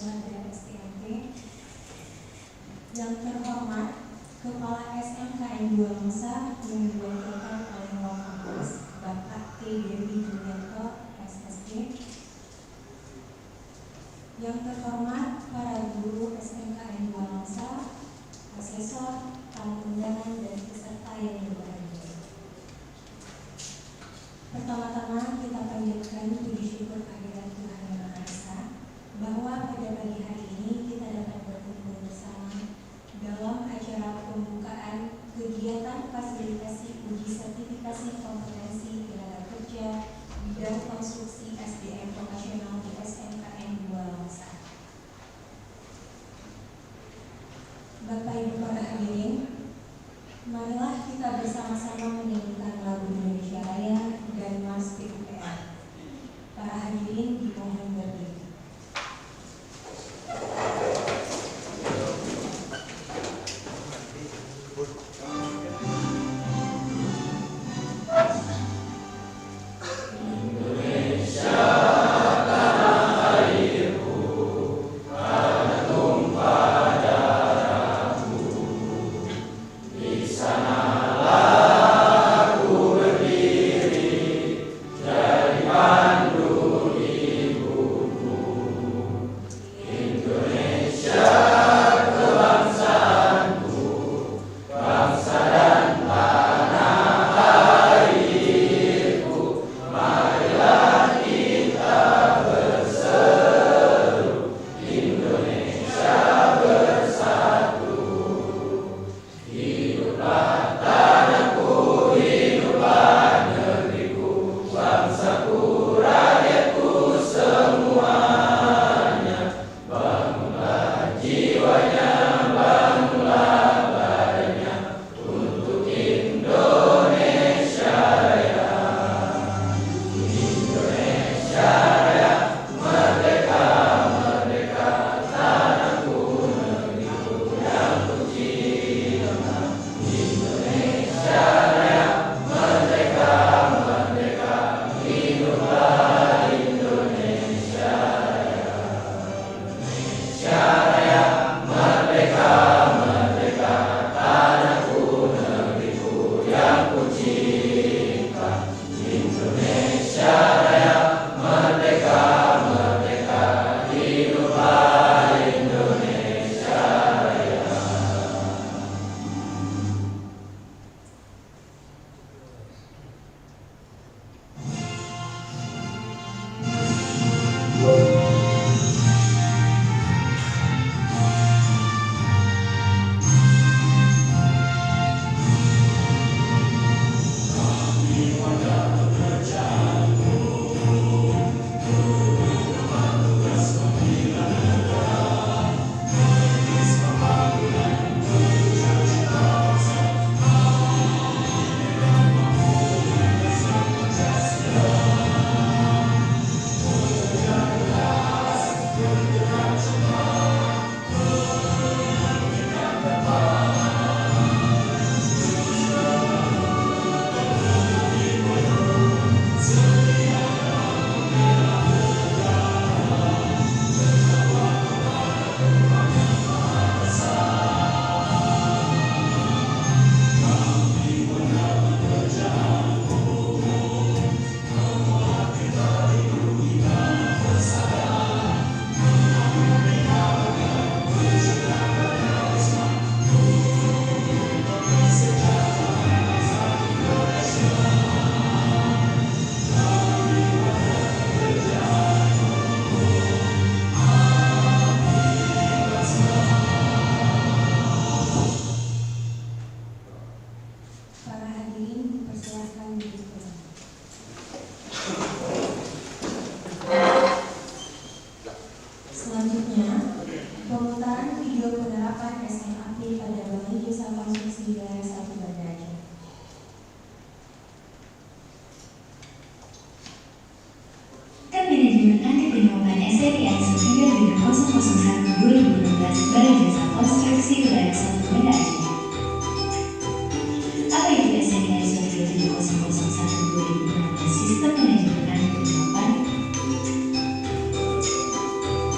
surat dari STMT. Yang terhormat Kepala SMKN 2 Nusa yang diwakilkan oleh Wakapolres Bapak T. Dewi Julianto, SSD. Yang terhormat para guru SMKN 2 Nusa, asesor, tamu undangan, dan peserta yang berbahagia. Pertama-tama kita panjatkan puji syukur kehadirat Tuhan Yang Maha Esa bahwa pada pagi hari ini kita dapat berkumpul bersama dalam acara pembukaan kegiatan fasilitasi uji sertifikasi kompetensi tenaga kerja bidang konstruksi SDM vokasional di SMKN 2 Nusa. Bapak Ibu para hadirin, marilah kita bersama-sama menyanyikan lagu Indonesia Raya dan Mars PUPR. Para hadirin dimohon berdiri.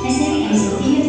SMI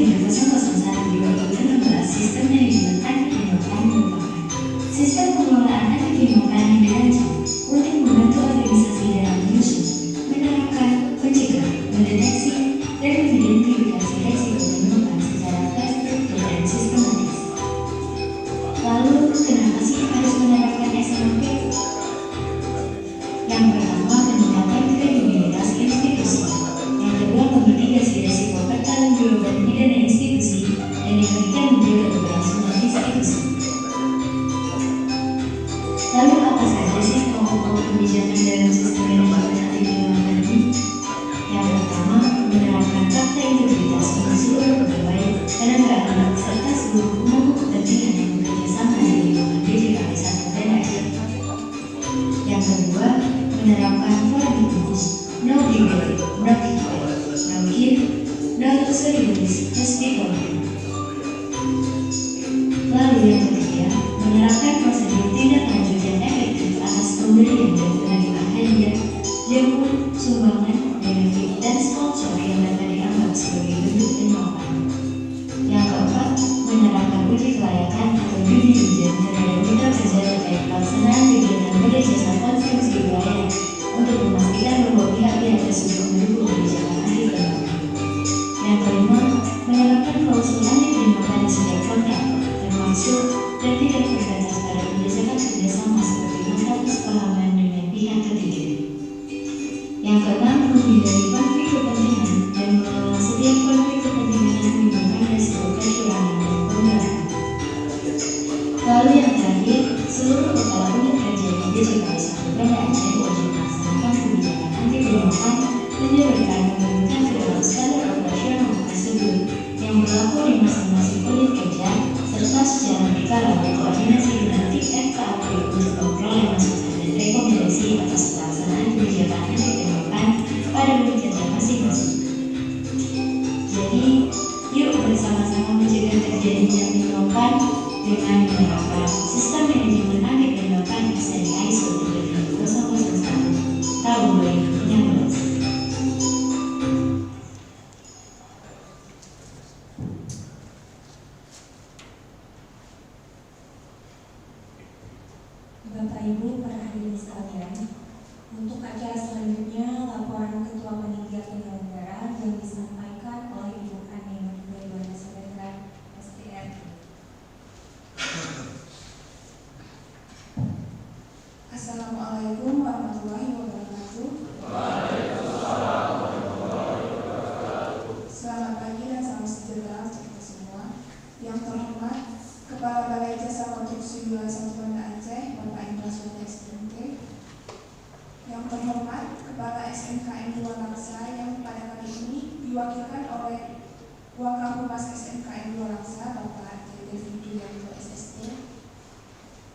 yang berlaku di masing-masing unit kerja, serta secara berkala berkoordinasi dengan tim FKAP untuk memperoleh masukan dan rekomendasi atas pelaksanaan kebijakan yang diterapkan pada unit kerja masing-masing. Jadi, yuk bersama-sama mencegah terjadinya penyuapan dengan menerapkan sistem manajemen akhir penyuapan SNK ISO 37001 tahun 2016. Bapak Ibu para hadirin sekalian, untuk acara selanjutnya laporan Ketua Panitia Penyelenggara yang disampaikan oleh Ibu Ani Nurbaidwana Saudara SDR. Assalamualaikum warahmatullahi wabarakatuh. Selamat pagi dan salam sejahtera untuk kita semua. Yang terhormat Kepala Balai Jasa Konstruksi Wilayah 1 Banda Aceh, Bapak Indra Suwanda SPMT. Yang terhormat Kepala SMKN 2 Laksa yang pada kali ini diwakilkan oleh Wakapolres SMKN 2 Laksa, Bapak Devi Julianto SST.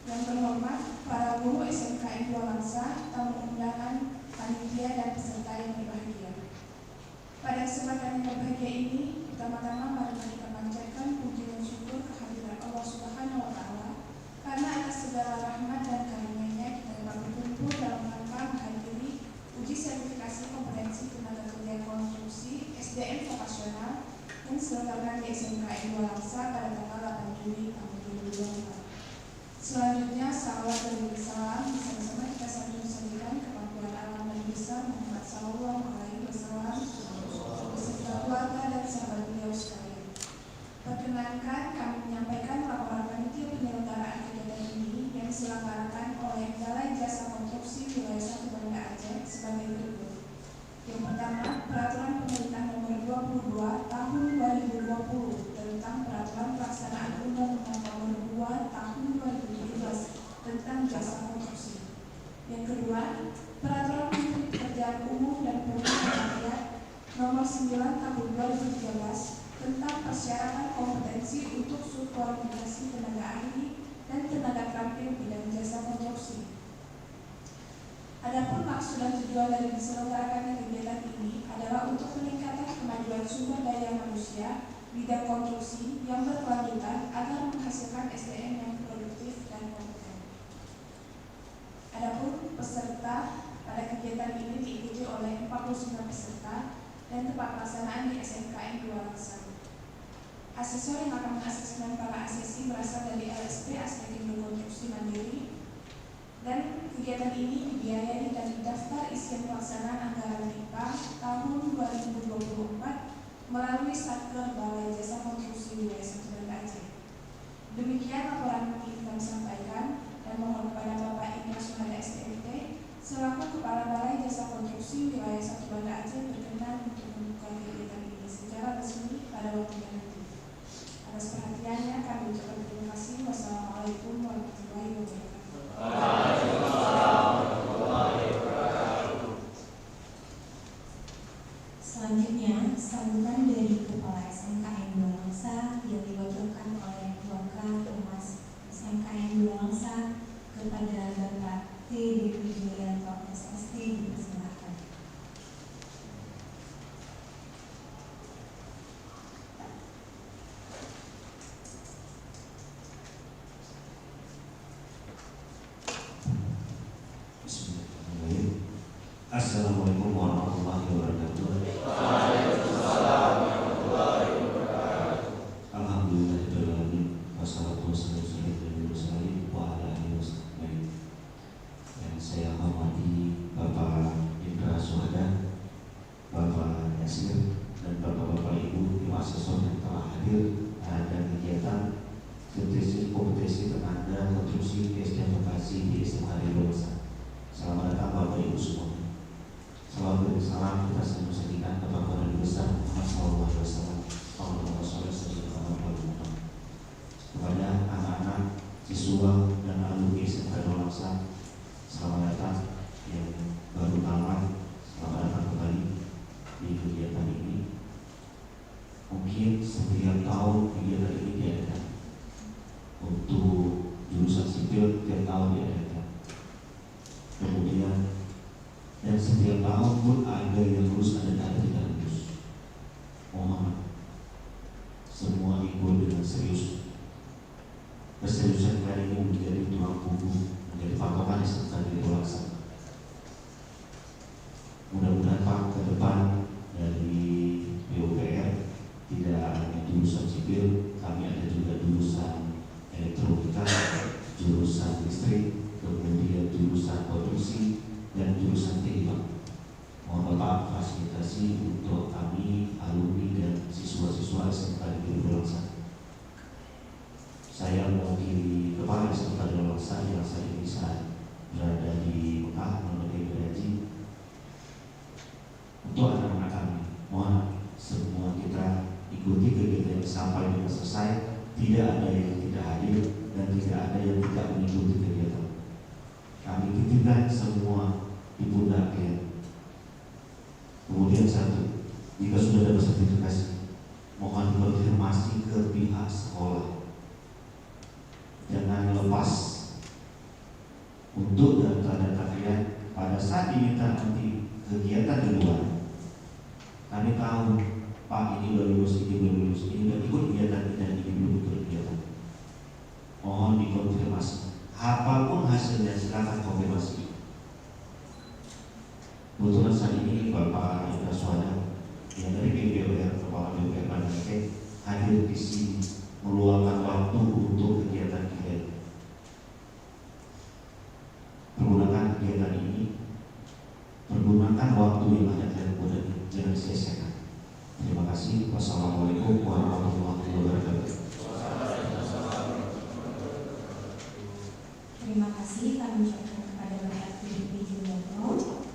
Yang terhormat para guru SMKN 2 Laksa, tamu undangan, panitia dan peserta yang berbahagia. Pada kesempatan yang berbahagia ini, pertama-tama mari kita panjatkan puji dan syukur kehadiran Allah Subhanahu wa Ta'ala karena atas segala rahmat dan karunia-Nya kita dapat berkumpul dalam rangka menghadiri uji sertifikasi kompetensi tenaga kerja konstruksi SDM vokasional yang diselenggarakan di SMKN 2 Laksa pada tanggal 8 Juli tahun 2024. Selanjutnya, salawat dan salam bersama-sama kita sambung-sambungkan kemampuan alam dan besar Muhammad Sallallahu Alaihi Wasallam beserta keluarga dan sahabat beliau sekalian. Perkenankan kami menyampaikan laporan panitia penyelenggaraan kegiatan ini yang diselenggarakan oleh Balai Jasa Konstruksi Wilayah 1 Banda Aceh sebagai berikut. Yang pertama, Peraturan Pemerintah Nomor 22 Tahun 2020 tentang Peraturan Pelaksanaan Undang-Undang Nomor 2 Tahun 2017 tentang Jasa Konstruksi. Yang kedua, Peraturan Menteri Pekerjaan Umum dan Perumahan Rakyat Nomor 9 Tahun 2013 tentang persyaratan kompetensi untuk subkualifikasi tenaga ahli dan tenaga terampil bidang jasa konstruksi. Adapun maksud dan tujuan dari diselenggarakannya kegiatan ini adalah untuk meningkatkan kemajuan sumber daya manusia bidang konstruksi yang berkelanjutan agar menghasilkan SDM yang produktif dan kompeten. Adapun peserta pada kegiatan ini diikuti oleh 49 peserta dan tempat pelaksanaan di SMKN 2 Laksa. Asesor yang akan mengasesmen para asesi berasal dari LSP Asmedindo Konstruksi Mandiri, dan kegiatan ini dibiayai dari daftar isian pelaksanaan anggaran MIPA tahun 2024 melalui Satker Balai Jasa Konstruksi Wilayah 1 Banda Aceh. Demikian laporan yang kami sampaikan dan mohon kepada Bapak Indra Suwanda SPMT selaku Kepala Balai Jasa Konstruksi Wilayah 1 Banda Aceh berkenan untuk membuka kegiatan ini secara resmi pada waktu yang nanti. Atas perhatiannya kami ucapkan terima kasih. Wassalamualaikum warahmatullahi wabarakatuh. Selanjutnya, sambutan dari Kepala SMKN 2 Laksa yang diwakilkan oleh Waka Humas SMKN 2 Laksa kepada Bapak T. Dewi Julianto SST dipersilakan. Bismillahirrahmanirrahim. Assalamualaikum warahmatullahi wabarakatuh. Alhamdulillahirrahmanirrahim. Wassalatu wassalamu ala alihi. Yang saya hormati Bapak Indra Suwanda, Bapak Yasir, dan Bapak-Bapak Ibu tim asesor yang telah hadir pada kegiatan kompetensi tenaga konstruksi SDM vokasi di SMK 2 Laksa. Selamat datang Bapak Ibu semua. Salam dan salam kita sambung-sambungkan kepada Nabi besar Muhammad SAW. Kepada anak-anak, siswa dan alumni SMK 2 Laksa, selamat datang. Yang baru tamat, selamat datang kembali di kegiatan ini. Mungkin seperti yang setiap tahun kegiatan ini diadakan. Untuk jurusan sipil tiap tahun diadakan. Kemudian dan setiap tahun pun ada yang lulus, ada yang tidak lulus. Mohon semua ikut dengan serius. Keseriusan kali ini menjadi tulang punggung, menjadi patokan yang serta dilaksanakan. Mudah-mudahan Pak ke depan dari PUPR tidak hanya jurusan sipil, kami ada juga jurusan elektronika, jurusan listrik, kemudian jurusan produksi dan jurusan TI. Mohon Bapak fasilitasi untuk kami alumni dan siswa-siswa SMK Negeri Bulaksan. Saya mewakili kepala SMK Negeri Bulaksan yang saat ini berada di Mekah menunaikan haji. Untuk anak-anak kami, mohon semua kita ikuti kegiatan sampai dengan selesai. Tidak ada yang tidak hadir dan tidak ada yang tidak mengikuti kegiatan. Kami titipkan semua di pundak kalian. Kemudian satu, jika sudah ada sertifikasi, mohon konfirmasi ke pihak sekolah. Jangan lepas untuk data-data kalian pada saat diminta nanti kegiatan di luar. Kami tahu Pak ini udah lulus, ini belum lulus, ini udah ikut kegiatan ini dan ini belum ikut kegiatan. Mohon dikonfirmasi. Apapun hasilnya silakan konfirmasi. Kebetulan saat ini Bapak Indra Suada yang dari PUPR, Kepala PUPR Bandung hadir di sini meluangkan waktu untuk kegiatan kalian. Pergunakan kegiatan ini, pergunakan waktu yang ada kalian buat jangan sia-siakan. Terima kasih. Wassalamualaikum warahmatullahi wabarakatuh. Terima kasih kami ucapkan kepada Bapak Didi Julianto.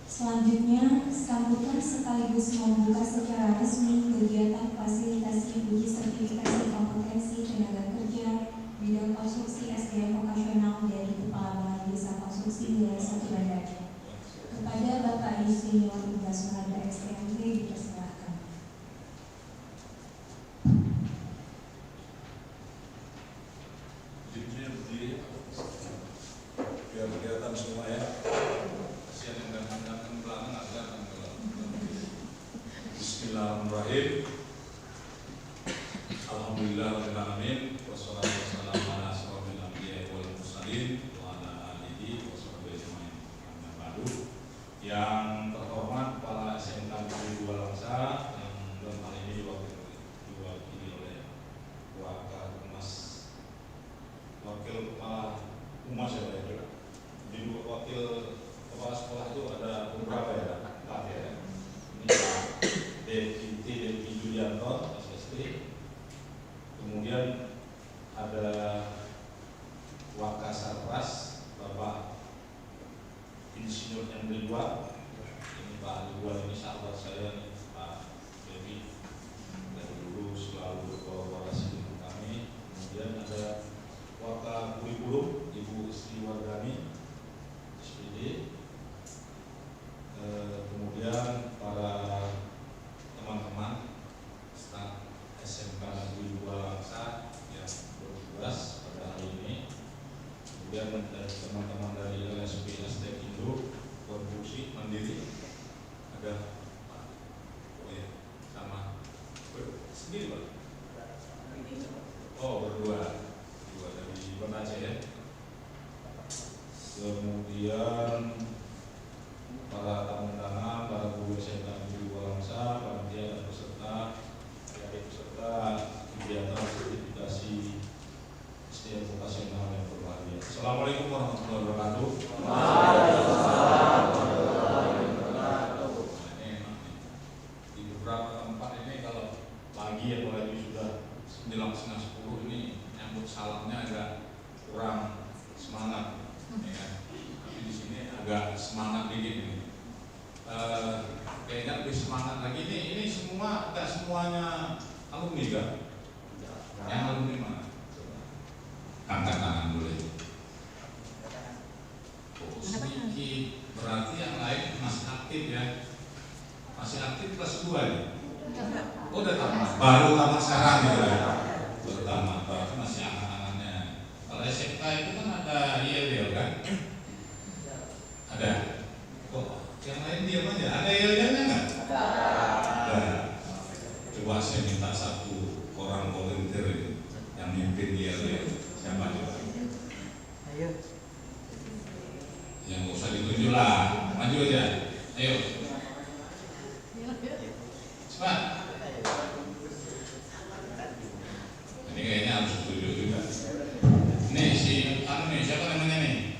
Selanjutnya, sambutan sekaligus membuka secara resmi kegiatan fasilitasi uji sertifikasi kompetensi tenaga kerja bidang konstruksi SDM vokasional dari Kepala Balai Desa Konstruksi Wilayah 1 Banda Aceh. Kepada Bapak Insinyur Indra Suhada STMT dipersilahkan. Biar kelihatan semua ya. Kasihan yang datang belakang nggak kelihatan. Bismillahirrahmanirrahim. Alhamdulillahirrahmanirrahim. Wassalatu wassalamu ala asyrofil anbiya'i wal mursalin wa ala alihi wa sahbihi ajma'in. Amma ba'du. Yang terhormat Kepala SMK Negeri Bulaksa yang dalam hal ini diwakili oleh Wakil Kepala Humas ya Pak ya. Di wakil kepala sekolah itu ada beberapa ya, Pak ya. Ini Pak Devi Julianto, SST. Kemudian ada Wakasarpras, Bapak Insinyur yang kedua. Ini Pak Ridwan, ini sahabat saya, Pak Devi. Dari dulu selalu berkolaborasi dengan kami. Kemudian ada Wakil Kurikulum, Ibu Istri Wardani, SPD. Kemudian para teman-teman staf SMK Negeri Bulaksa yang bertugas pada hari ini. Kemudian dari teman-teman dari LSP STEK Indo Konstruksi Mandiri ada Pak, sama sendiri Pak. Oh berdua dari Banda Aceh ya. Kemudian para tamu undangan, para guru SMK Negeri Bulaksa, panitia dan peserta, kegiatan sertifikasi SDM vokasional yang berbahagia. Assalamualaikum warahmatullahi wabarakatuh. Waalaikumsalam warahmatullahi wabarakatuh. Nah, ini enak nih. Di beberapa tempat ini kalau pagi apalagi sudah 9:30 ini nyambut salamnya agak kurang semangat, ya kan? Tapi di sini agak semangat dikit nih. Kayaknya lebih semangat lagi nih. Ini semua enggak semuanya alumni kan? Yang alumni mana? Angkat tangan dulu ya. Oh, sedikit. Berarti yang lain masih aktif ya? Masih aktif kelas 2 ya? Udah tamat, baru tamat sekarang gitu ya. Baru tamat, berarti masih anak-anaknya. Kalau SMK itu kan ada IEL kan? Ada. Kok yang lain diam aja? Ada IEL-nya nggak? Ada. Coba saya minta satu orang volunteer itu yang mimpin IEL. Siapa coba? Ayo. Yang nggak usah ditunjuk lah, maju aja. Ayo. Cepat. Ini kayaknya harus ditunjuk juga. Nih si anu nih, siapa namanya nih?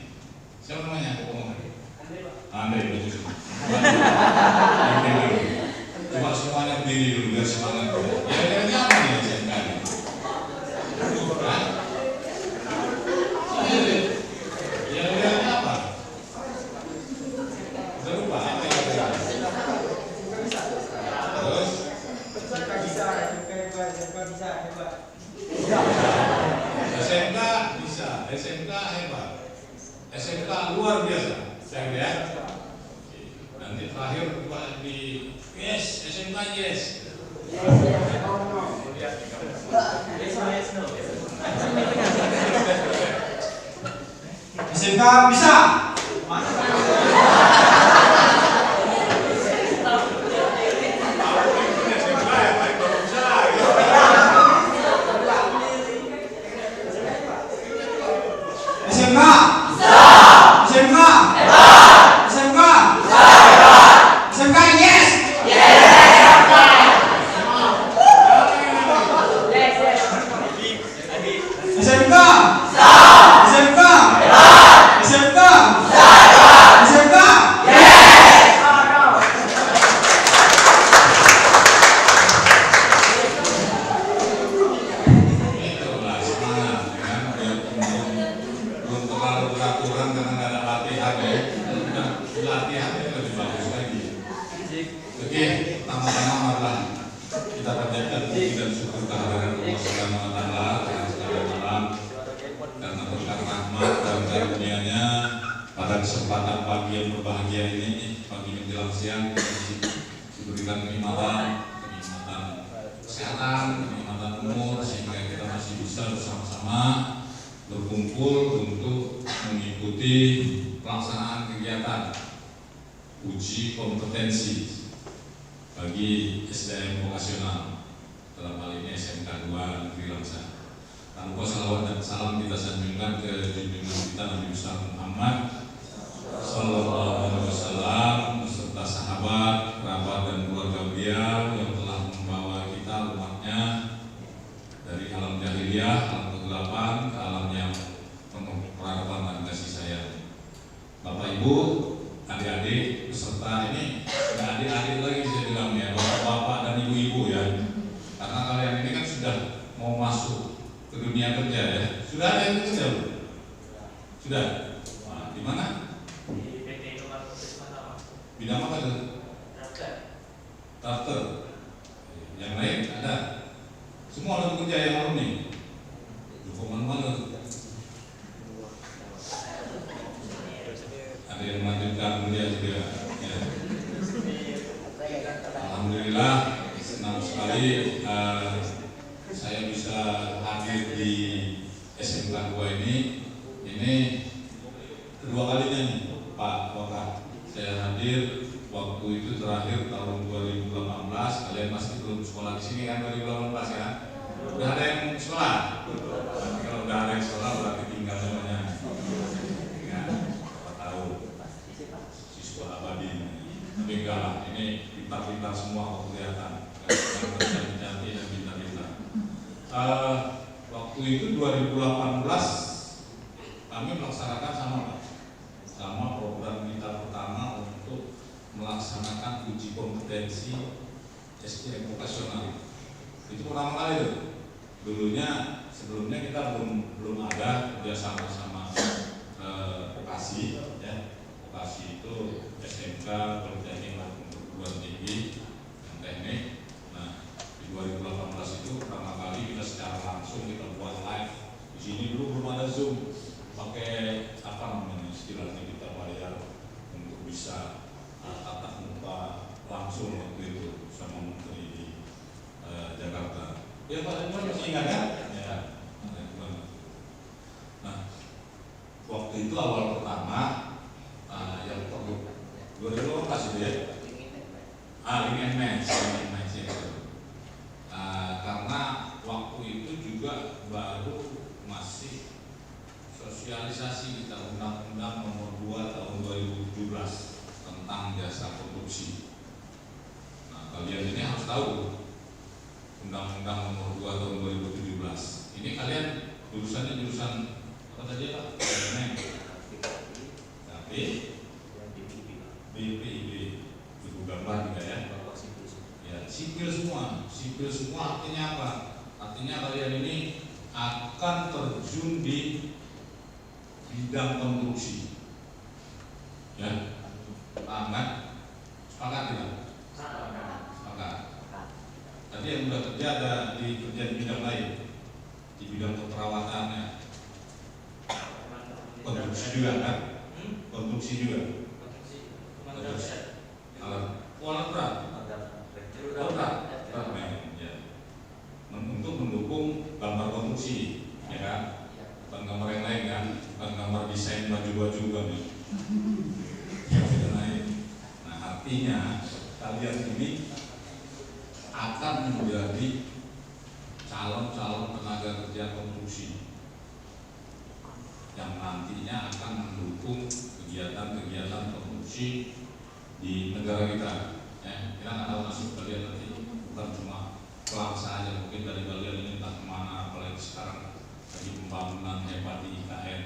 Siapa namanya? Aku ngomong. Andre, bagus. Coba semuanya berdiri dulu biar semangat. Ya apa nih SMK ini? Ya apa? Udah lupa apa ya? Terus? SMK bisa, SMK hebat, SMK luar biasa, saya lihat. Nanti terakhir coba di yes, SMK yes. SMK bisa. SMK SMK SMK SMK yes. SMK SMK SMK SMK Itulah semangat, ya kan? Belum terlalu peraturan karena nggak ada latihan ya. Nah, latihan itu lebih bagus lagi. Oke, pertama-tama marilah kita panjatkan puji dan syukur kehadiran Allah Subhanahu Wa Taala dengan segala malam karena berkat rahmat dan karunia-Nya pada kesempatan pagi yang berbahagia ini, pagi menjelang siang diberikan kenikmatan kesehatan, kenikmatan umur sehingga kita masih bisa bersama-sama berkumpul untuk mengikuti pelaksanaan kegiatan uji kompetensi bagi SDM vokasional dalam hal ini SMK 2 Negeri Langsa. Tanpa salawat dan salam kita sanjungkan ke junjungan kita Nabi besar Muhammad Sallallahu Alaihi Wasallam beserta sahabat, kerabat dan keluarga beliau yang telah membawa kita umatnya dari alam jahiliyah, alam kegelapan ke alam yang penuh peradaban dan kasih sayang. Bapak Ibu, adik-adik beserta ini nggak adik-adik lagi saya bilang ya, bapak-bapak dan ibu-ibu ya, karena kalian ini kan sudah mau masuk ke dunia kerja ya. Sudah ada yang kerja belum? Sudah. Nah, di mana? Di PT Indomaret Mana? Bidang apa tuh? Daftar. Yang lain ada. Semua ada kerja yang alumni. Dukungan mana? Ada yang melanjutkan kuliah juga. Ya. Alhamdulillah senang sekali saya bisa hadir di SMK 2 ini. Ini kedua kalinya nih Pak Wakar. Saya hadir waktu itu terakhir tahun 2018. Kalian masih belum sekolah di sini kan 2018 ya? Udah ada yang sekolah? Kalau udah ada yang sekolah berarti tinggal namanya. Ya, berapa tahun? Siswa abadi. Tapi enggak lah, ini pintar-pintar semua kok kelihatan. Cantik dan pintar-pintar. Waktu itu 2018 kami melaksanakan sama program kita pertama untuk melaksanakan uji kompetensi SDM vokasional. Itu pertama kali tuh. Sebelumnya kita belum ada kerjasama sama vokasi ya. Vokasi itu SMK, Politeknik maupun perguruan tinggi dan teknik. Nah, di 2018 itu pertama kali kita secara langsung kita buat live. Di sini dulu belum ada Zoom, pakai apa namanya istilahnya kita bayar untuk bisa tatap muka langsung waktu itu sama menteri di Ya Pak Ridwan masih ingat kan? Ya. Nah, waktu itu awal pertama yang perlu 2018 itu ya. Link and match itu. Karena waktu itu juga baru masih sosialisasi kita Undang-Undang Nomor 2 Tahun 2017 tentang jasa konstruksi. Nah, kalian ini harus tahu Undang-Undang Nomor 2 Tahun 2017. Ini kalian jurusannya jurusan apa tadi Pak? Tapi BPIB itu gambar juga ya. Ya, sipil semua. Sipil semua artinya apa? Artinya kalian ini akan terjun di bidang konstruksi. Ya. Paham kan? Sepakat tidak? Sepakat. Tadi yang sudah kerja ada di bidang lain, di bidang keperawatannya, konstruksi juga kan? Konstruksi juga. Konstruksi. Alat berat. Ya. Untuk mendukung gambar konstruksi, ya kan? Bukan gambar yang lain kan? Bukan gambar desain baju-baju kan? Nah, artinya kalian ini akan menjadi calon-calon tenaga kerja konstruksi yang nantinya akan mendukung kegiatan-kegiatan konstruksi di negara kita. Kita nggak tahu nasib kalian nanti, bukan cuma pelaksanaan saja, mungkin dari kalian ini entah kemana, apalagi sekarang lagi pembangunan hebat di IKN,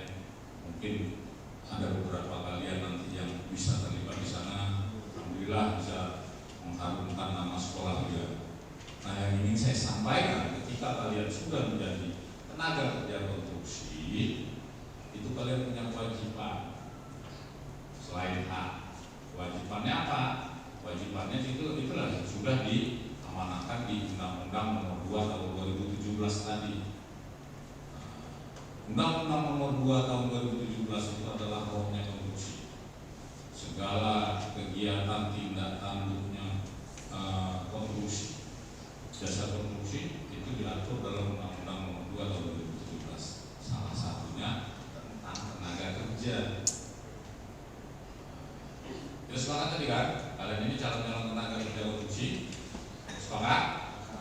mungkin ada beberapa kalian nanti yang bisa terlibat di sana. Alhamdulillah bisa mengharumkan nama sekolah juga. Nah, yang ingin saya sampaikan, ketika kalian sudah menjadi tenaga kerja konstruksi, itu kalian punya kewajiban selain hak. Kewajibannya apa? Kewajibannya itulah yang sudah diamanahkan di Undang-Undang Nomor 2 Tahun 2017 tadi. Undang-Undang Nomor 2 Tahun 2017 itu adalah rohnya konstruksi. Segala kegiatan tindak tanduknya konstruksi, jasa konstruksi itu diatur dalam Undang-Undang Nomor 2 Tahun 2017. Salah satunya tentang tenaga kerja. Ya sepakat tadi kan? Kalian ini calon-calon tenaga kerja konstruksi. Sepakat?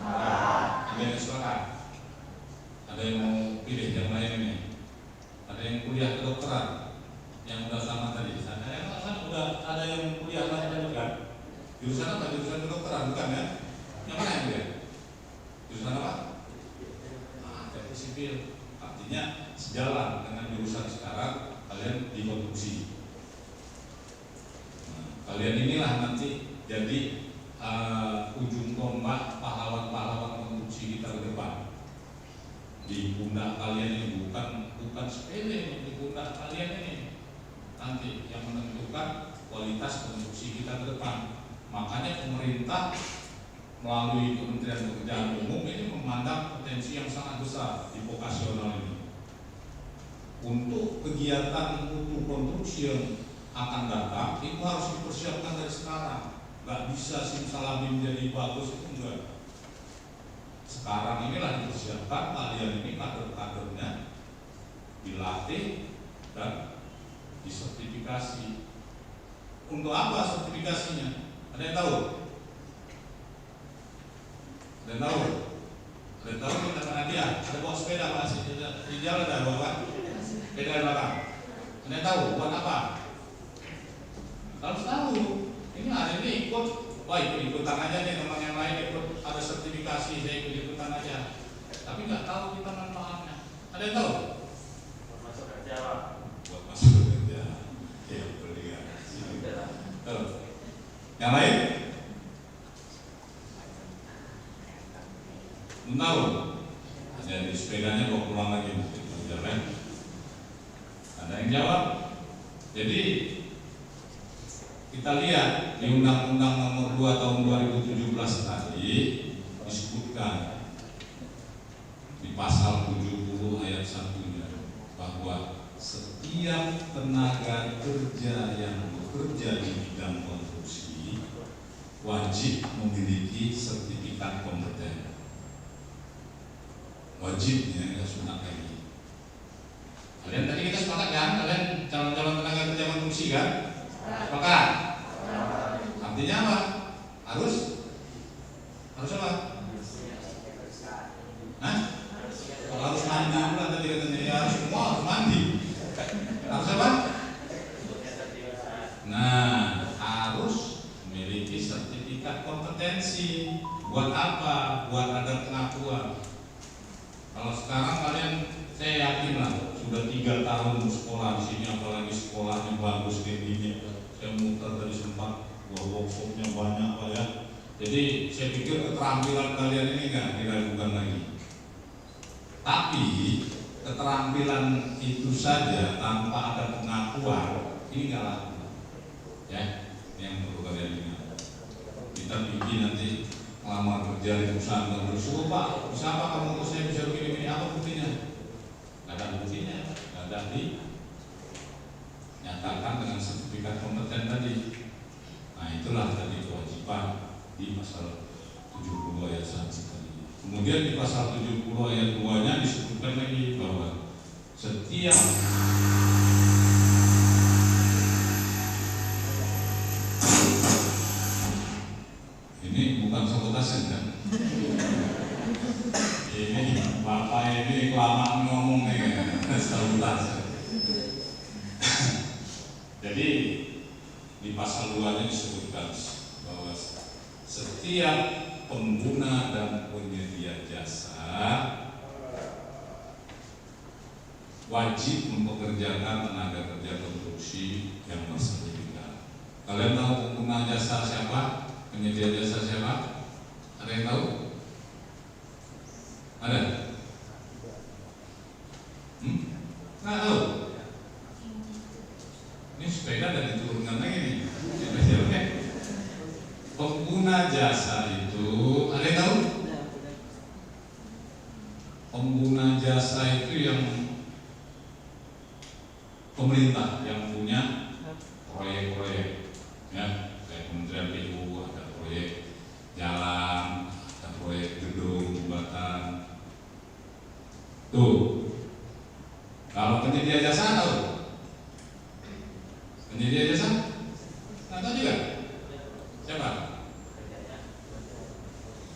Ada yang sepakat? Ada yang mau pilih yang lain ini? Ada yang kuliah kedokteran yang udah sama tadi? Ada yang kuliah lain tadi kan? Jurusan apa? Jurusan kedokteran bukan ya? Yang mana yang kuliah? Jurusan apa? Teknik sipil. Artinya sejalan dengan jurusan sekarang kalian di konstruksi. Kalian inilah nanti jadi ujung tombak pahlawan-pahlawan konstruksi kita ke depan. Di pundak kalian ini bukan sepele, di pundak kalian ini nanti yang menentukan kualitas konstruksi kita ke depan. Makanya pemerintah melalui Kementerian Pekerjaan Umum ini memandang potensi yang sangat besar di vokasional ini. Untuk kegiatan mutu konstruksi yang akan datang itu harus dipersiapkan dari sekarang. Gak bisa simsalabim jadi bagus itu enggak. Sekarang inilah dipersiapkan, kalian ini kader-kadernya dilatih dan disertifikasi. Untuk apa sertifikasinya? Ada yang tahu? Ada yang tahu? Ada yang tahu kita pernah dia? Ada bawa sepeda Pak? Di jalan ada bawa sepeda di belakang. Ada yang tahu buat apa? Harus tahu. Ini hari ini ikut, wah ikutan aja nih teman yang lain ikut ada sertifikasi, saya ikutan aja. Tapi nggak tahu kita manfaatnya. Ada yang tahu? Buat masuk kerja Pak. Buat masuk kerja. Ya betul juga. Yang lain? Belum tahu. Jadi sepedanya bawa pulang lagi jalan. Ada yang jawab? Jadi kita lihat di Undang-Undang Nomor 2 Tahun 2017 tadi disebutkan di pasal 70 ayat 1-nya bahwa setiap tenaga kerja yang bekerja di bidang konstruksi wajib memiliki sertifikat kompeten. wajibnya nggak sunat lagi. Kalian tadi kita sepakat kan? Kalian calon-calon tenaga kerja konstruksi kan? Sepakat? Artinya apa? Harus apa? Hah? Harus mandi pula tadi katanya. Ya, harus semua harus mandi. Harus apa? Nah, harus memiliki sertifikat kompetensi. Buat apa? Buat ada pengakuan. Kalau sekarang kalian, saya yakin lah, sudah 3 tahun sekolah di sini, apalagi sekolahnya bagus kayak gini. Saya muter tadi sempat, workshopnya banyak lah ya. Jadi saya pikir keterampilan kalian ini nggak diragukan lagi. Tapi keterampilan itu saja tanpa ada pengakuan ini nggak laku. Ya, yang perlu kalian ingat. Kita bikin nanti lamar kerja di perusahaan terus, Pak, bisa apa kamu untuk saya bisa begini-begini, apa buktinya? Nggak ada buktinya, nggak ada dinyatakan dengan sertifikat kompeten tadi. Nah itulah tadi kewajiban di pasal 70 ayat 1 tadi. Kemudian di pasal 70 ayat 2-nya disebutkan lagi bahwa setiap ini bukan sabotase kan? Ini Bapak ini kelamaan ngomong nih sabotase. Jadi di pasal 2-nya disebutkan bahwa setiap pengguna dan penyedia jasa wajib mempekerjakan tenaga kerja konstruksi yang bersertifikat. Kalian tahu pengguna jasa siapa? Penyedia jasa siapa? Ada yang tahu? Ada? Nggak tahu? Ini sepeda dan diturunkan lagi nih. Oke. Pengguna jasa itu, ada yang tahu? Pengguna jasa itu yang pemerintah yang punya proyek-proyek, ya, kayak Kementerian PU ada proyek jalan, ada proyek gedung, jembatan. Tuh, kalau penyedia jasa tahu? Penyedia jasa? Nggak tahu juga? Siapa?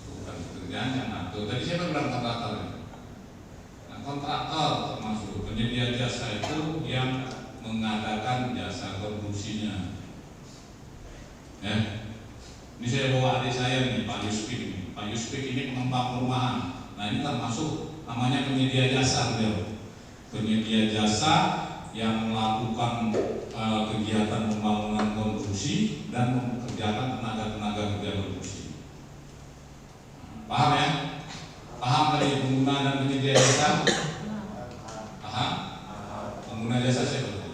Bukan pekerjaan yang ngatur. Tadi siapa bilang kontraktor? Nah, kontraktor termasuk penyedia jasa itu yang mengadakan jasa konstruksinya. Ya, ini saya bawa adik saya nih, Pak Yuspik. Pak Yuspik ini pengembang perumahan. Nah ini termasuk namanya penyedia jasa beliau. Penyedia jasa yang melakukan kegiatan pembangunan konstruksi dan mempekerjakan tenaga kerja konstruksi. Paham ya? Paham dari pengguna dan penyedia jasa? Paham? Pengguna jasa siapa?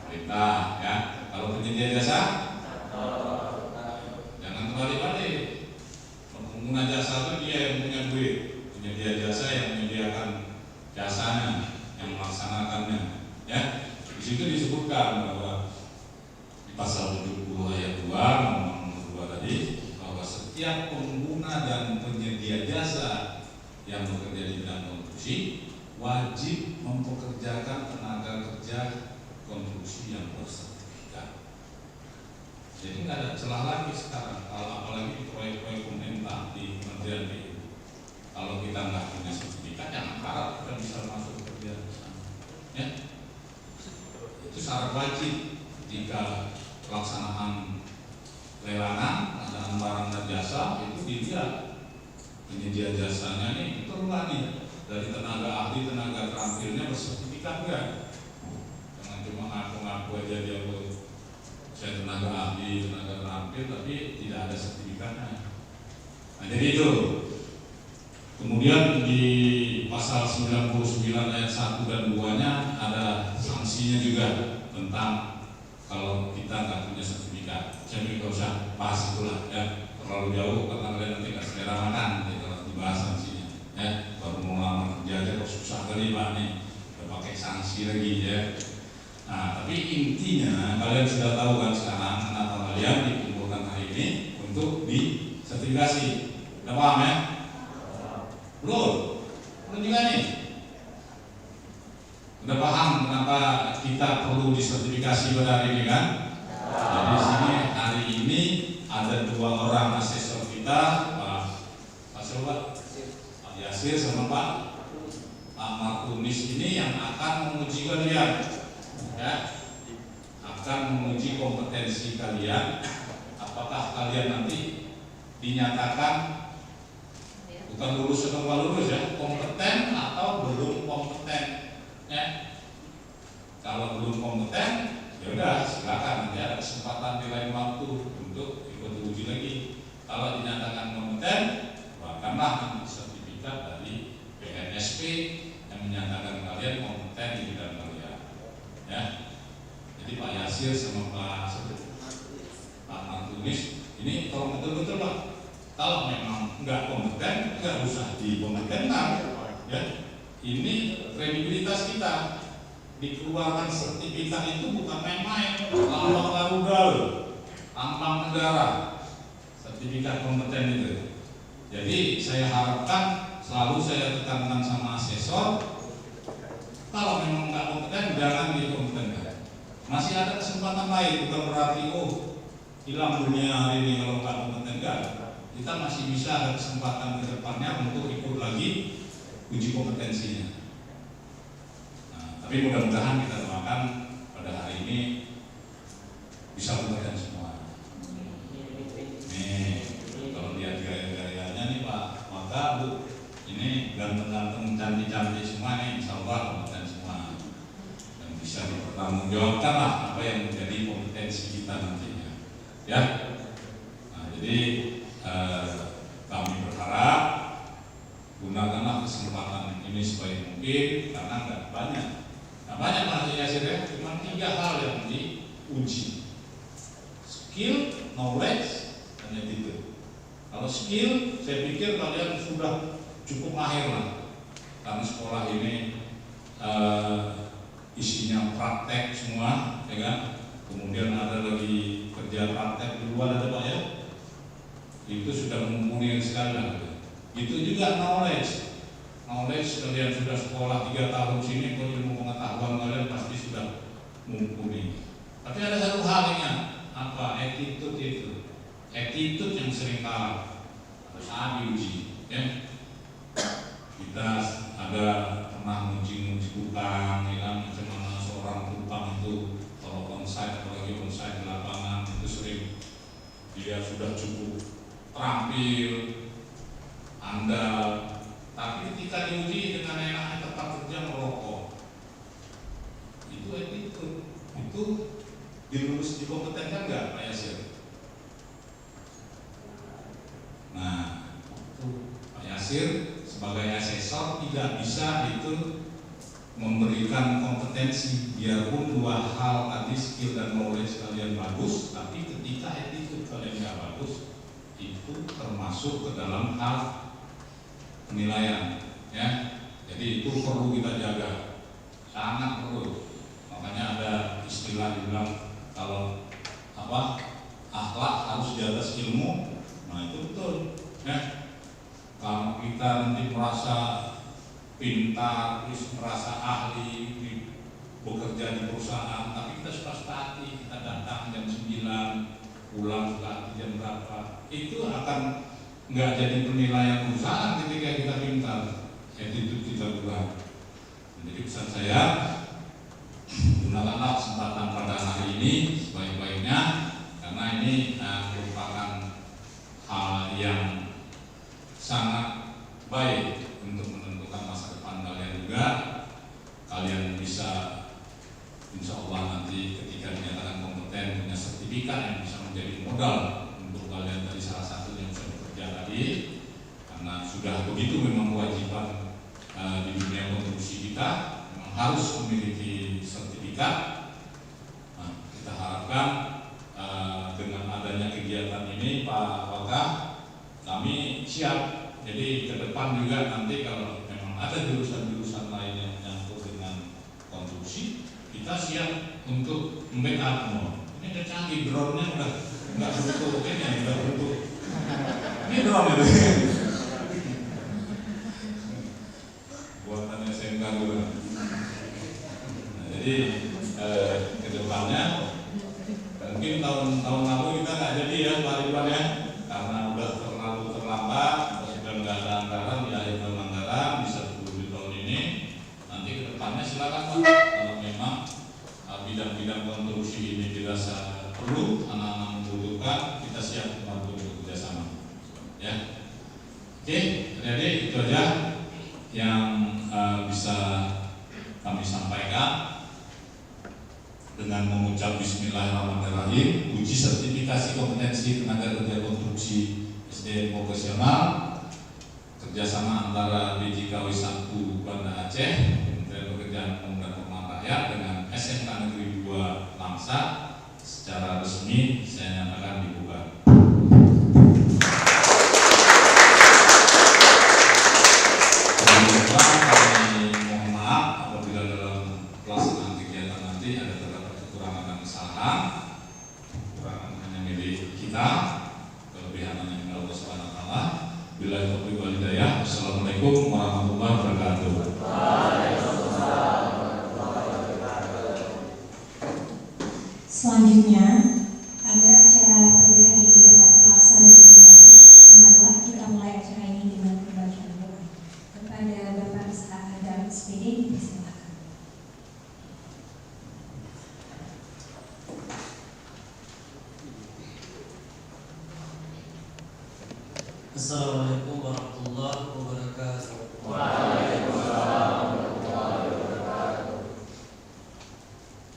Pemerintah, ya. Kalau penyedia jasa? Jangan terbalik-balik. Pengguna jasa itu dia yang punya duit. Penyedia jasa yang menyediakan jasanya, yang melaksanakannya, ya. Di situ disebutkan bahwa di pasal 70 ayat 2 nomor 2 tadi bahwa setiap pengguna dan penyedia jasa yang bekerja di bidang konstruksi wajib mempekerjakan tenaga kerja konstruksi yang bersertifikat. Jadi nggak ada celah lagi sekarang, kalau apalagi proyek-proyek pemerintah di Kementerian PU. Kalau kita nggak punya sertifikat, jangan harap kita bisa masuk kerja di sana. Ya, itu syarat wajib ketika pelaksanaan lelangan pengadaan barang dan jasa itu dilihat penyedia jasanya nih perlu nih dari tenaga ahli, tenaga terampilnya bersertifikat enggak? Jangan cuma ngaku-ngaku aja dia saya tenaga ahli, tenaga terampil tapi tidak ada sertifikatnya. Nah jadi itu. Kemudian di pasal 99 ayat 1 dan 2-nya ada sanksinya juga tentang kalau kita nggak punya sertifikat. Saya pikir nggak usah bahas itulah ya, terlalu jauh karena kalian nanti nggak selera makan ya, kalau dibahas sanksinya ya. Baru mau lamar kerja aja kok susah kali Pak nih, udah pakai sanksi lagi ya. Nah tapi intinya kalian sudah tahu kan sekarang kenapa kalian dikumpulkan hari ini untuk disertifikasi. Udah paham ya? Belum juga nih. Udah paham kenapa kita perlu disertifikasi pada hari ini kan? Jadi di sini hari ini ada 2 orang asesor kita, Pak Yasir sama Pak Martunis ini yang akan menguji kalian, ya, akan menguji kompetensi kalian. Apakah kalian nanti dinyatakan bukan lulus atau nggak lulus ya, kompeten atau belum kompeten, ya. Kalau belum kompeten, ya udah silakan, nanti ada kesempatan di lain waktu untuk ikut uji lagi. Kalau dinyatakan kompeten, bahkanlah nanti sertifikat dari BNSP yang menyatakan kalian kompeten di bidang kalian, ya. Jadi Pak Yasir sama Pak Martunis ini tolong betul-betul Pak. Kalau memang nggak kompeten, nggak usah dikompetenkan, ya. Ini kredibilitas kita. Dikeluarkan sertifikat itu bukan main-main, lambang Garuda loh, lambang negara, sertifikat kompeten itu. Jadi saya harapkan selalu saya tekankan sama asesor, kalau memang nggak kompeten jangan dikompetenkan. Masih ada kesempatan lain, bukan berarti hilang dunia hari ini kalau nggak kompeten, enggak. Kita masih bisa ada kesempatan ke depannya untuk ikut lagi uji kompetensinya. Tapi mudah-mudahan kita doakan pada hari ini bisa kompeten semua. Nih, kalau lihat gaya-gayanya nih Pak, maka Bu, ini ganteng-ganteng, cantik-cantik semua nih, insya Allah kompeten semua. Dan bisa dipertanggungjawabkan lah apa yang menjadi kompetensi kita nantinya. Ya, nah, jadi kami berharap gunakanlah kesempatan ini sebaik mungkin karena nggak banyak. Banyak hasilnya, cuma 3 hal yang diuji: skill, knowledge, dan attitude. Kalau skill, saya pikir kalian sudah cukup mahir lah, karena sekolah ini isinya praktek semua, ya kan? Kemudian ada lagi kerja praktek di luar, ada Pak ya? Itu sudah mumpuni sekali lah. Itu juga knowledge. Knowledge kalian sudah sekolah 3 tahun sini, kalau ilmu pengetahuan kalian pasti sudah mumpuni. Tapi ada satu halnya, apa? Attitude itu. Attitude yang sering kalah, harus diuji. Ya. Kita ada pernah menguji tukang, ya kan? Bagaimana seorang tukang itu kalau onsite, apalagi onsite di lapangan itu sering dia sudah cukup terampil, andal. Tapi ketika diuji dengan enaknya tempat kerja merokok, itu attitude, itu dilulus dikompetenkan nggak Pak Yasir? Nah, itu Pak Yasir sebagai asesor tidak bisa itu memberikan kompetensi, biarpun 2 hal tadi skill dan knowledge kalian bagus, tapi ketika attitude kalian nggak bagus, itu termasuk ke dalam hal penilaian, ya. Jadi itu perlu kita jaga, sangat perlu. Makanya ada istilah dibilang kalau apa, akhlak harus di atas ilmu. Nah itu betul, ya. Kalau kita nanti merasa pintar, terus merasa ahli bekerja di perusahaan, tapi kita suka hati, kita datang jam 9, pulang suka jam berapa, itu akan nggak jadi penilaian perusahaan ketika kita pintar, attitude kita kurang. Jadi pesan saya, gunakanlah kesempatan pada hari ini sebaik-baiknya, karena ini merupakan hal yang sangat baik untuk menentukan masa depan kalian juga. Kalian bisa, insya Allah nanti ketika dinyatakan kompeten punya sertifikat yang bisa menjadi modal untuk kalian dari salah satu yang sudah bekerja tadi, karena sudah begitu memang kewajiban di dunia kontribusi kita memang harus memiliki sertifikat. Nah, kita harapkan dengan adanya kegiatan ini Pak Waka, kami siap. Jadi ke depan juga nanti kalau memang ada jurusan-jurusan lain yang menyangkut dengan konstruksi, kita siap untuk membackup. Ini udah canggih, drone-nya udah nggak bentuk ini, udah bentuk ini drone itu. Oke, adik-adik, itu aja yang bisa kami sampaikan. Dengan mengucap Bismillahirrahmanirrahim, uji sertifikasi kompetensi tenaga kerja konstruksi SDM profesional kerjasama antara BJKW 1 Banda Aceh, Kementerian Pekerjaan Umum dan Perumahan Rakyat dengan SMK Negeri 2 Langsa secara resmi saya nyatakan dibuka. Kami mohon maaf apabila dalam pelaksanaan kegiatan nanti ada terdapat kekurangan dan kesalahan. Kekurangan hanya milik kita, kelebihan hanya milik Allah Subhanahu wa taala. Billahi taufiq wal hidayah. Assalamualaikum warahmatullahi wabarakatuh. Selanjutnya, agar acara pada hari ini dapat terlaksana dengan baik, marilah kita mulai acara ini dengan pembacaan doa. Kepada Bapak Ishaq Adam SPD dipersilakan. Assalamualaikum warahmatullahi wabarakatuh.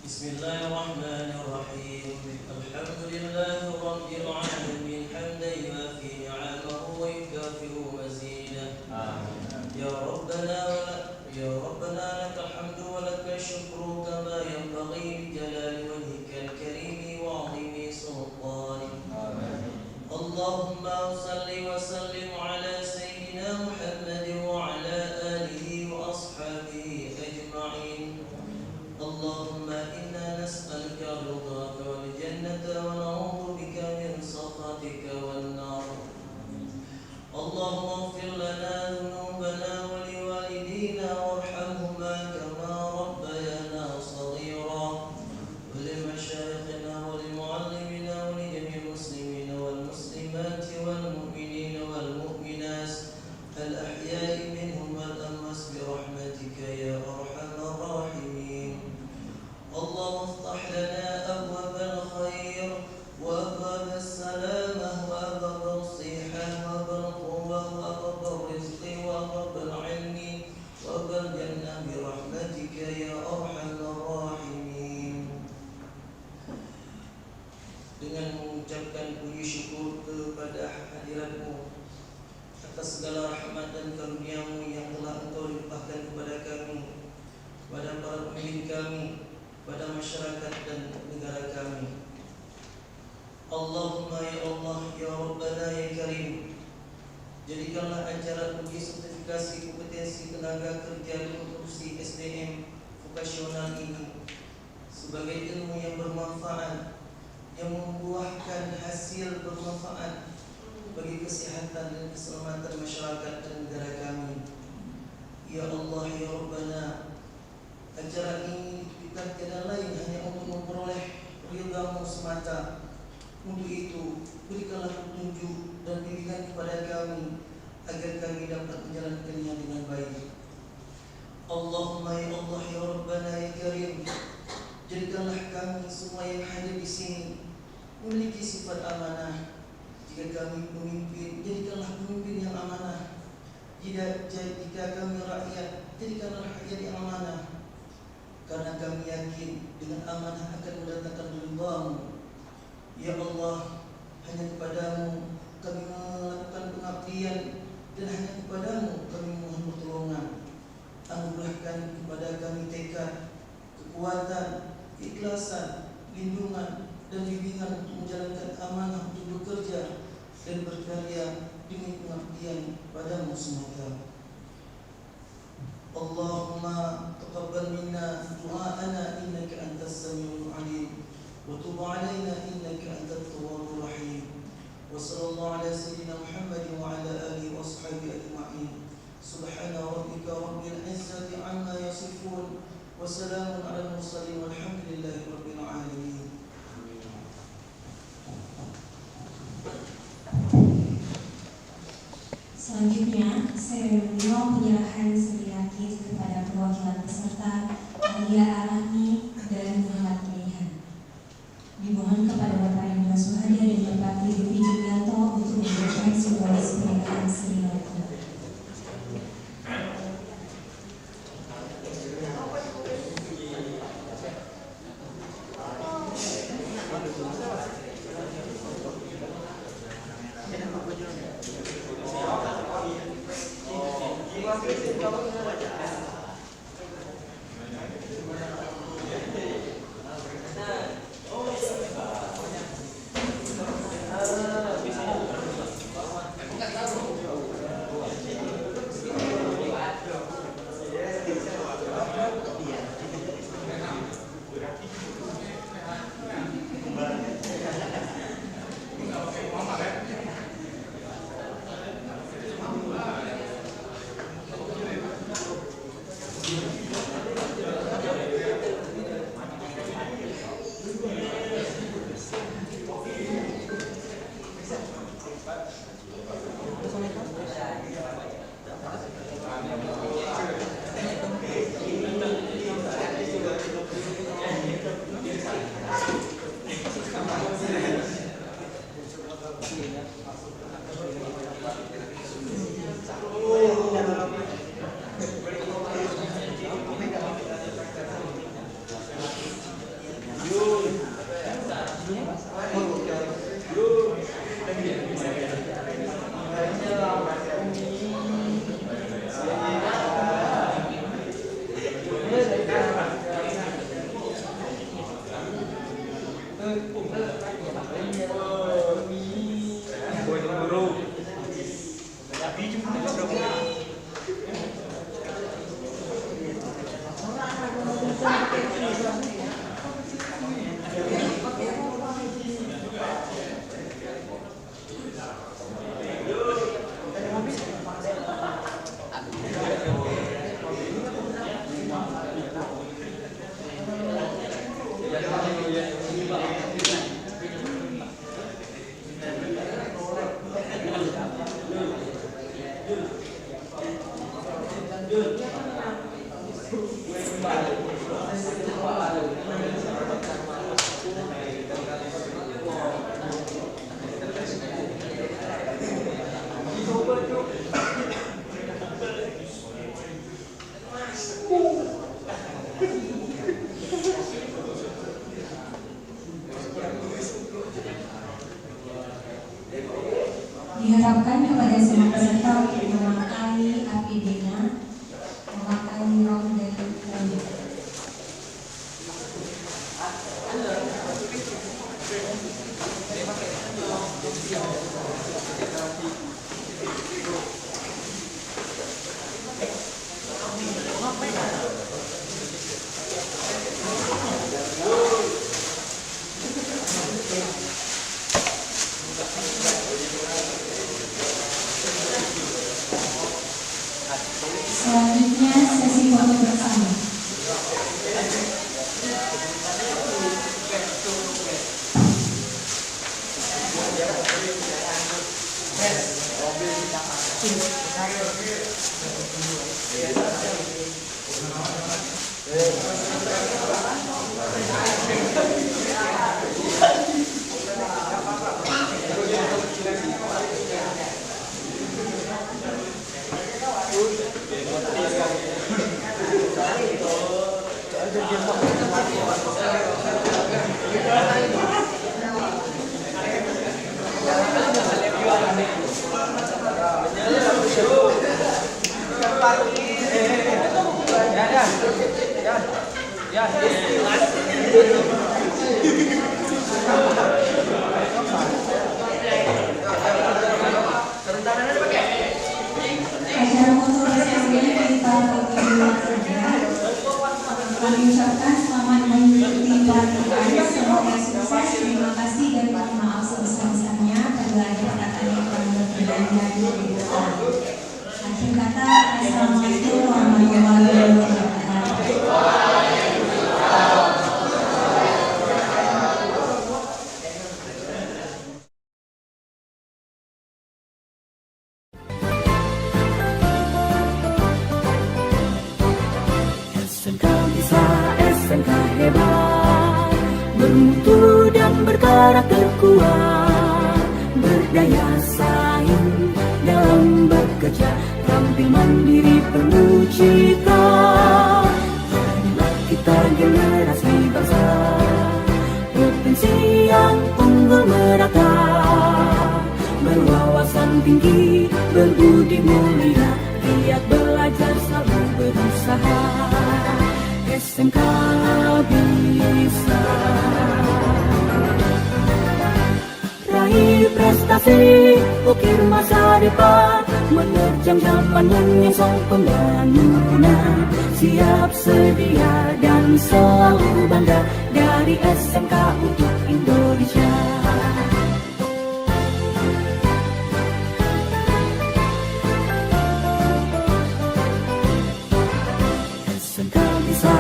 Bismillahirrahmanirrahim. Alhamdulillahi rabbil alamin hamdan yuafi ni'amahu wa yukafi'u mazidah. Ya Rabbana lakal hamdu wa lakal syukru kama yanbaghi li jalali wajhikal karim wa 'azimi sultanik. Allahumma salli wa sallim ala sayyidina Muhammad wa ala alihi wa ashabihi ajma'in. Allahumma inna nas'aluka ridhaka wal jannata wa na'udzu bika min sakhatika wan nar. Allahumma ighfir lana dhunubana wa liwalidina warhamhuma kama rabbayana shaghira. Wa limashayikhina wa limu'allimina wa li jami'il muslimina wal muslimat wal mu'minina wal mu'minat al ahya'i minhum wal amwas bi rahmatika ya arhamar rahimin. اللهم افتح لنا أبواب الخير وأبواب السلامة وأبواب الصحة وأبواب القوة وأبواب الرزق وأبواب العلم وأبواب الجنة برحمتك يا أرحم الراحمين. Dengan mengucapkan puji syukur kepada hadiratmu atas segala rahmat dan karunia-Mu yang telah Engkau limpahkan kepada kami, kepada para pemimpin kami, pada masyarakat dan negara kami. Allahumma ya Allah, ya Rabbana ya Karim, jadikanlah acara uji sertifikasi kompetensi tenaga kerja konstruksi SDM vokasional ini sebagai ilmu yang bermanfaat, yang membuahkan hasil bermanfaat bagi kesehatan dan keselamatan masyarakat dan negara kami. Ya Allah ya Rabbana, acara ini bukan tiada lain hanya untuk memperoleh ridha-Mu semata. Untuk itu, berikanlah petunjuk dan bimbingan kepada kami agar kami dapat menjalankannya dengan baik. Allahumma ya Allah ya Rabbana ya Karim, jadikanlah kami semua yang hadir di sini memiliki sifat amanah. Jika kami pemimpin, jadikanlah pemimpin yang amanah. Jika kami rakyat, jadikanlah rakyat yang amanah. Karena kami yakin dengan amanah akan mendatangkan ridha-Mu. Ya Allah, hanya kepadamu kami melakukan pengabdian dan hanya kepadamu kami mohon pertolongan. Anugerahkan kepada kami tekad, kekuatan, keikhlasan, lindungan dan bimbingan untuk menjalankan amanah untuk bekerja dan berkarya demi pengabdian padamu semata. Allahumma taqabbal minna du'aana innaka antas samiul alim wa tub 'alaina innaka antat tawwabur rahim. Wa sallallahu ala sayyidina Muhammad wa ala alihi wa ashabihi ajma'in. Subhana rabbika rabbil izzati 'amma yasifun wa salamun 'alal mursalin walhamdulillahi rabbil alamin. Selanjutnya, seremonial penyerahan sertifikat kepada perwakilan peserta Alia Alami dan Muhammad Keihan. Dimohon kepada Bapak Indra Suhadia dan Bapak Lutfi Julianto untuk memberikan simbolis pernikahan seremonial. Diharapkan kepada semua peserta untuk memakai APD-nya, memakai rok dan rambut. Selanjutnya sesi foto bersama. Acara foto bersamanya kita berdua saja. Kami ucapkan selamat mengikuti pelatihan. Semoga sukses. Terima kasih dan mohon maaf sebesar-besarnya apabila ada perkataan yang kurang berkenan dan berkenan. Akhir kata, Assalamualaikum warahmatullahi wabarakatuh. SMK bisa, SMK hebat, bermutu dan berkarakter kuat, berdaya saing dalam bekerja, tampil mandiri penuh cita. Marilah kita generasi bangsa, potensi yang unggul merata, berwawasan tinggi, berbudi mulia, giat belajar SMK bisa raih prestasi, ukir masa depan, menerjang zaman menyongsong pembangunan. Siap sedia dan selalu bangga dari SMK untuk Indonesia. SMK bisa,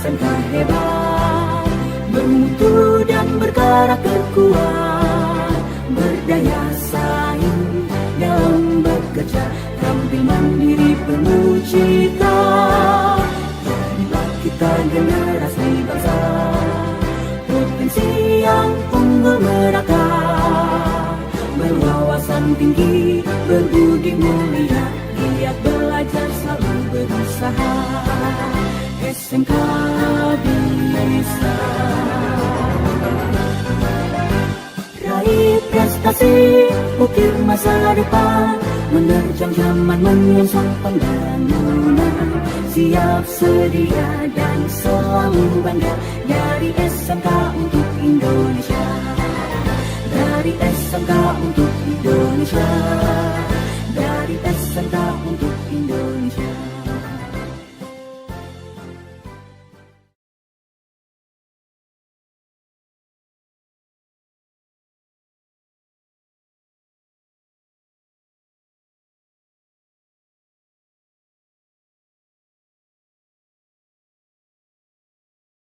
SMK hebat, bermutu dan berkarakter kuat, berdaya saing dalam bekerja, tampil mandiri penuh cita. Jadilah kita generasi bangsa, provinsi yang unggul merata, berwawasan tinggi, berbudi mulia, giat belajar selalu berusaha. SMK bisa raih prestasi, ukir masa depan, menerjang zaman menyongsong pembangunan. Siap sedia dan selalu bangga dari SMK untuk Indonesia. Dari SMK untuk Indonesia.